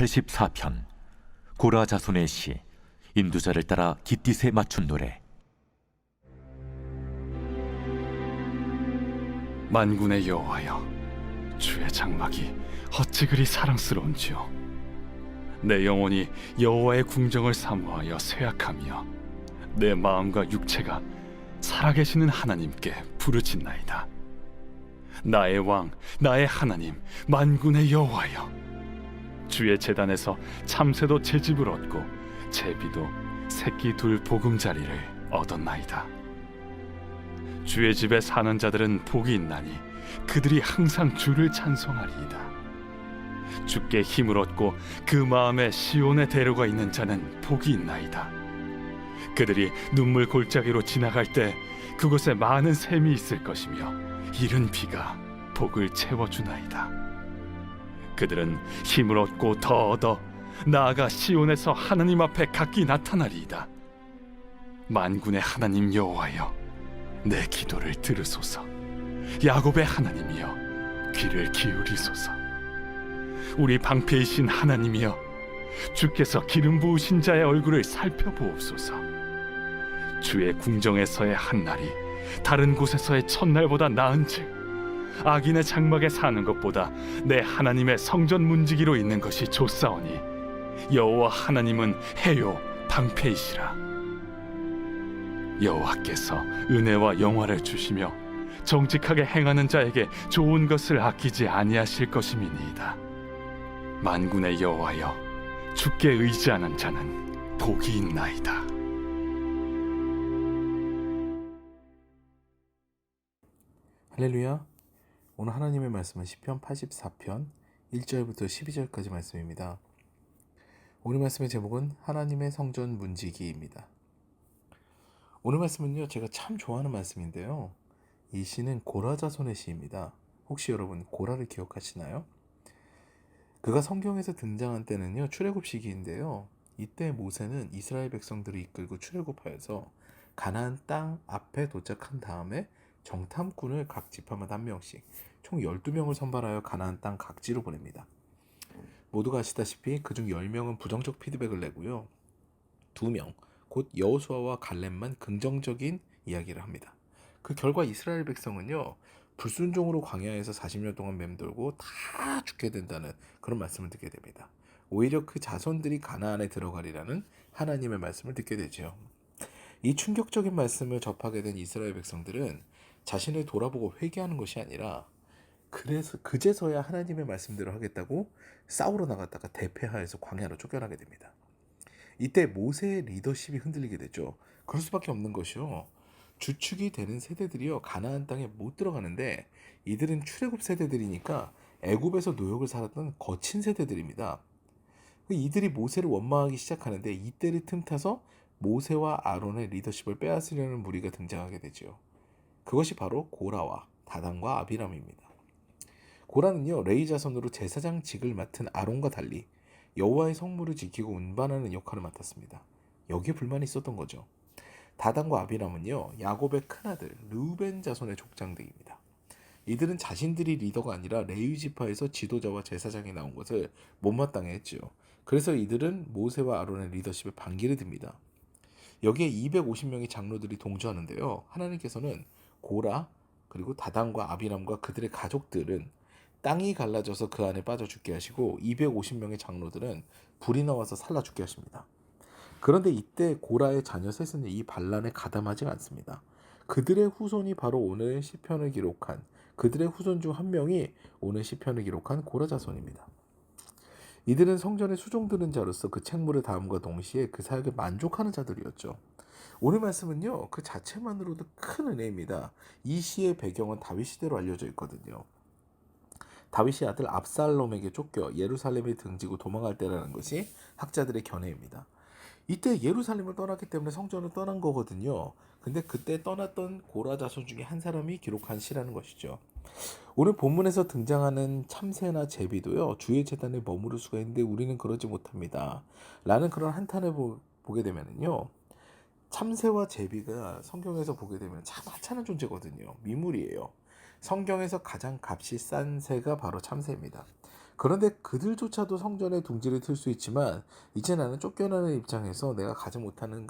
84편 고라 자손의 시. 인두자를 따라 깃딧에 맞춘 노래. 만군의 여호와여, 주의 장막이 어찌 그리 사랑스러운지요. 내 영혼이 여호와의 궁정을 사모하여 쇠약하며 내 마음과 육체가 살아계시는 하나님께 부르짖나이다. 나의 왕, 나의 하나님, 만군의 여호와여, 주의 제단에서 참새도 제 집을 얻고 제비도 새끼 둘 보금자리를 얻었나이다. 주의 집에 사는 자들은 복이 있나니 그들이 항상 주를 찬송하리이다. 주께 힘을 얻고 그 마음에 시온의 대로가 있는 자는 복이 있나이다. 그들이 눈물 골짜기로 지나갈 때 그곳에 많은 샘이 있을 것이며 이른 비가 복을 채워주나이다. 그들은 힘을 얻고 더 얻어 나아가 시온에서 하나님 앞에 각기 나타나리이다. 만군의 하나님 여호와여, 내 기도를 들으소서. 야곱의 하나님이여, 귀를 기울이소서. 우리 방패이신 하나님이여, 주께서 기름 부으신 자의 얼굴을 살펴보옵소서. 주의 궁정에서의 한날이 다른 곳에서의 첫날보다 나은즉 악인의 장막에 사는 것보다 내 하나님의 성전 문지기로 있는 것이 좋사오니 여호와 하나님은 해요 방패이시라. 여호와께서 은혜와 영화를 주시며 정직하게 행하는 자에게 좋은 것을 아끼지 아니하실 것임이니이다. 만군의 여호와여, 주께 의지하는 자는 복이 있나이다. 할렐루야. 오늘 하나님의 말씀은 시편 84편 1절부터 12절까지 말씀입니다. 오늘 말씀의 제목은 하나님의 성전 문지기입니다. 오늘 말씀은요, 제가 참 좋아하는 말씀인데요, 이 시는 고라 자손의 시입니다. 혹시 여러분 고라를 기억하시나요? 그가 성경에서 등장한 때는요, 출애굽 시기인데요, 이때 모세는 이스라엘 백성들을 이끌고 출애굽하여서 가나안 땅 앞에 도착한 다음에 정탐꾼을 각 지파마다 한 명씩 총 12명을 선발하여 가나안 땅 각지로 보냅니다. 모두가 아시다시피 그중 10명은 부정적 피드백을 내고요, 2명, 곧 여호수아와 갈렙만 긍정적인 이야기를 합니다. 그 결과 이스라엘 백성은요, 불순종으로 광야에서 40년 동안 맴돌고 다 죽게 된다는 그런 말씀을 듣게 됩니다. 오히려 그 자손들이 가나안에 들어가리라는 하나님의 말씀을 듣게 되죠. 이 충격적인 말씀을 접하게 된 이스라엘 백성들은 자신을 돌아보고 회개하는 것이 아니라 그래서 그제서야 하나님의 말씀대로 하겠다고 싸우러 나갔다가 대패하여서 광야로 쫓겨나게 됩니다. 이때 모세의 리더십이 흔들리게 되죠. 그럴 수밖에 없는 것이요, 주축이 되는 세대들이요, 가나안 땅에 못 들어가는데 이들은 출애굽 세대들이니까 애굽에서 노역을 살았던 거친 세대들입니다. 이들이 모세를 원망하기 시작하는데 이때를 틈타서 모세와 아론의 리더십을 빼앗으려는 무리가 등장하게 되죠. 그것이 바로 고라와 다단과 아비람입니다. 고라는요, 레위 자손으로 제사장직을 맡은 아론과 달리 여호와의 성물을 지키고 운반하는 역할을 맡았습니다. 여기에 불만이 있었던 거죠. 다단과 아비람은요, 야곱의 큰아들 르우벤 자손의 족장들입니다. 이들은 자신들이 리더가 아니라 레위 지파에서 지도자와 제사장이 나온 것을 못마땅해 했죠. 그래서 이들은 모세와 아론의 리더십에 반기를 듭니다. 여기에 250명의 장로들이 동조하는데요, 하나님께서는 고라 그리고 다단과 아비람과 그들의 가족들은 땅이 갈라져서 그 안에 빠져 죽게 하시고 250명의 장로들은 불이 나와서 살라 죽게 하십니다. 그런데 이때 고라의 자녀 셋은 이 반란에 가담하지 않습니다. 그들의 후손이 바로 오늘 시편을 기록한, 그들의 후손 중 한 명이 오늘 시편을 기록한 고라 자손입니다. 이들은 성전에 수종드는 자로서 그 책무를 다함과 동시에 그 사역에 만족하는 자들이었죠. 오늘 말씀은요, 그 자체만으로도 큰 은혜입니다. 이 시의 배경은 다윗 시대로 알려져 있거든요. 다윗이 아들 압살롬에게 쫓겨 예루살렘에 등지고 도망갈 때라는 것이 학자들의 견해입니다. 이때 예루살렘을 떠났기 때문에 성전을 떠난 거거든요. 근데 그때 떠났던 고라 자손 중에 한 사람이 기록한 시라는 것이죠. 오늘 본문에서 등장하는 참새나 제비도요, 주의 제단에 머무를 수가 있는데 우리는 그러지 못합니다 라는 그런 한탄을 보게 되면요, 참새와 제비가 성경에서 보게 되면 참 하찮은 존재거든요. 미물이에요. 성경에서 가장 값이 싼 새가 바로 참새입니다. 그런데 그들조차도 성전에 둥지를 틀 수 있지만 이제 나는 쫓겨나는 입장에서 내가 가지 못하는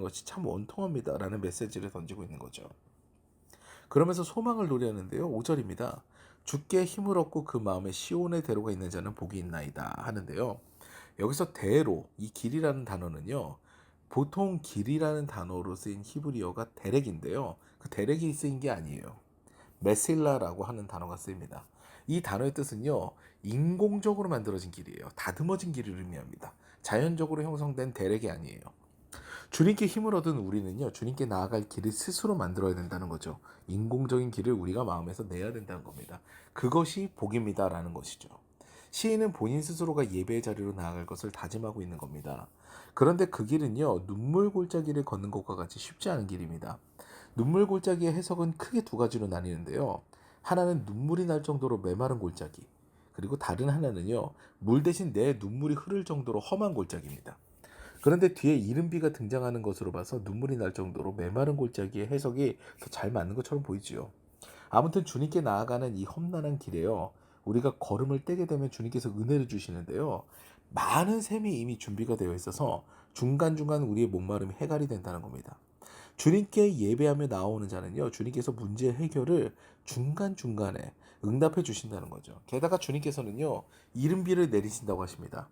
것이 참 원통합니다라는 메시지를 던지고 있는 거죠. 그러면서 소망을 노래하는데요. 5절입니다. 주께 힘을 얻고 그 마음에 시온의 대로가 있는 자는 복이 있나이다 하는데요. 여기서 대로, 이 길이라는 단어는요. 보통 길이라는 단어로 쓰인 히브리어가 데렉인데요. 그 데렉이 쓰인 게 아니에요. 메실라라고 하는 단어가 쓰입니다. 이 단어의 뜻은요. 인공적으로 만들어진 길이에요. 다듬어진 길을 의미합니다. 자연적으로 형성된 데렉이 아니에요. 주님께 힘을 얻은 우리는요. 주님께 나아갈 길을 스스로 만들어야 된다는 거죠. 인공적인 길을 우리가 마음에서 내야 된다는 겁니다. 그것이 복입니다라는 것이죠. 시인은 본인 스스로가 예배의 자리로 나아갈 것을 다짐하고 있는 겁니다. 그런데 그 길은요. 눈물 골짜기를 걷는 것과 같이 쉽지 않은 길입니다. 눈물 골짜기의 해석은 크게 두 가지로 나뉘는데요. 하나는 눈물이 날 정도로 메마른 골짜기, 그리고 다른 하나는요. 물 대신 내 눈물이 흐를 정도로 험한 골짜기입니다. 그런데 뒤에 이른비가 등장하는 것으로 봐서 눈물이 날 정도로 메마른 골짜기의 해석이 더 잘 맞는 것처럼 보이지요. 아무튼 주님께 나아가는 이 험난한 길에요. 우리가 걸음을 떼게 되면 주님께서 은혜를 주시는데요. 많은 셈이 이미 준비가 되어 있어서 중간중간 우리의 목마름이 해갈이 된다는 겁니다. 주님께 예배하며 나오는 자는요. 주님께서 문제 해결을 중간중간에 응답해 주신다는 거죠. 게다가 주님께서는요. 이른비를 내리신다고 하십니다.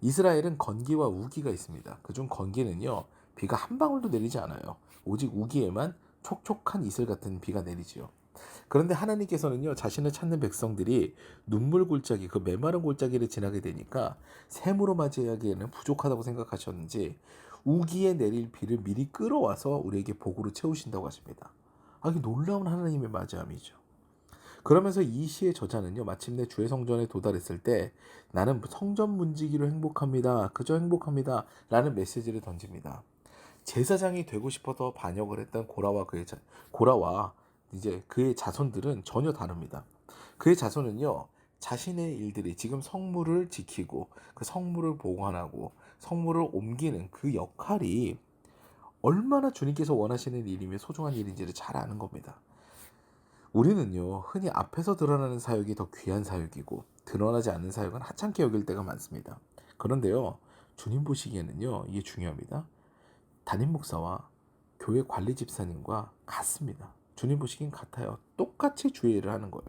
이스라엘은 건기와 우기가 있습니다. 그중 건기는요. 비가 한 방울도 내리지 않아요. 오직 우기에만 촉촉한 이슬 같은 비가 내리지요. 그런데 하나님께서는요. 자신을 찾는 백성들이 눈물 골짜기, 그 메마른 골짜기를 지나게 되니까 샘으로 맞이하기에는 부족하다고 생각하셨는지 우기에 내릴 비를 미리 끌어와서 우리에게 복으로 채우신다고 하십니다. 이게 놀라운 하나님의 맞이함이죠. 그러면서 이 시의 저자는요. 마침내 주의 성전에 도달했을 때 나는 성전 문지기로 행복합니다. 그저 행복합니다. 라는 메시지를 던집니다. 제사장이 되고 싶어서 반역을 했던 고라와 이제 그의 자손들은 전혀 다릅니다. 그의 자손은요. 자신의 일들이 지금 성물을 지키고 그 성물을 보관하고 성물을 옮기는 그 역할이 얼마나 주님께서 원하시는 일이며 소중한 일인지를 잘 아는 겁니다. 우리는요, 흔히 앞에서 드러나는 사역이 더 귀한 사역이고 드러나지 않는 사역은 하찮게 여길 때가 많습니다. 그런데요, 주님 보시기에는요, 이게 중요합니다. 담임 목사와 교회 관리 집사님과 같습니다. 주님 보시기엔 같아요. 똑같이 주의 일을 하는 거예요.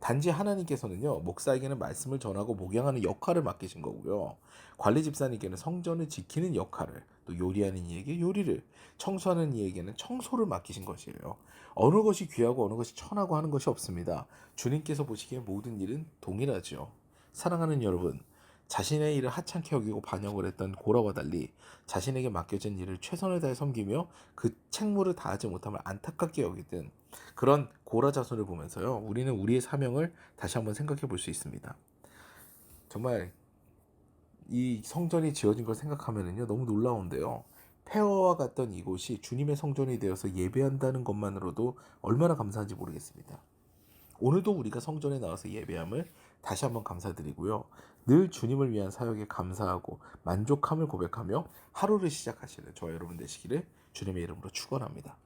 단지 하나님께서는요, 목사에게는 말씀을 전하고 목양하는 역할을 맡기신 거고요. 관리 집사님께는 성전을 지키는 역할을, 또 요리하는 이에게 요리를, 청소하는 이에게는 청소를 맡기신 것이에요. 어느 것이 귀하고 어느 것이 천하고 하는 것이 없습니다. 주님께서 보시기에 모든 일은 동일하죠. 사랑하는 여러분, 자신의 일을 하찮게 여기고 반역을 했던 고라와 달리 자신에게 맡겨진 일을 최선을 다해 섬기며 그 책무를 다하지 못함을 안타깝게 여기던 그런 고라 자손을 보면서요. 우리는 우리의 사명을 다시 한번 생각해 볼 수 있습니다. 정말 이 성전이 지어진 걸 생각하면은요. 너무 놀라운데요. 폐허와 같던 이곳이 주님의 성전이 되어서 예배한다는 것만으로도 얼마나 감사한지 모르겠습니다. 오늘도 우리가 성전에 나와서 예배함을 다시 한번 감사드리고요. 늘 주님을 위한 사역에 감사하고 만족함을 고백하며 하루를 시작하시는 저와 여러분 되시기를 주님의 이름으로 축원합니다.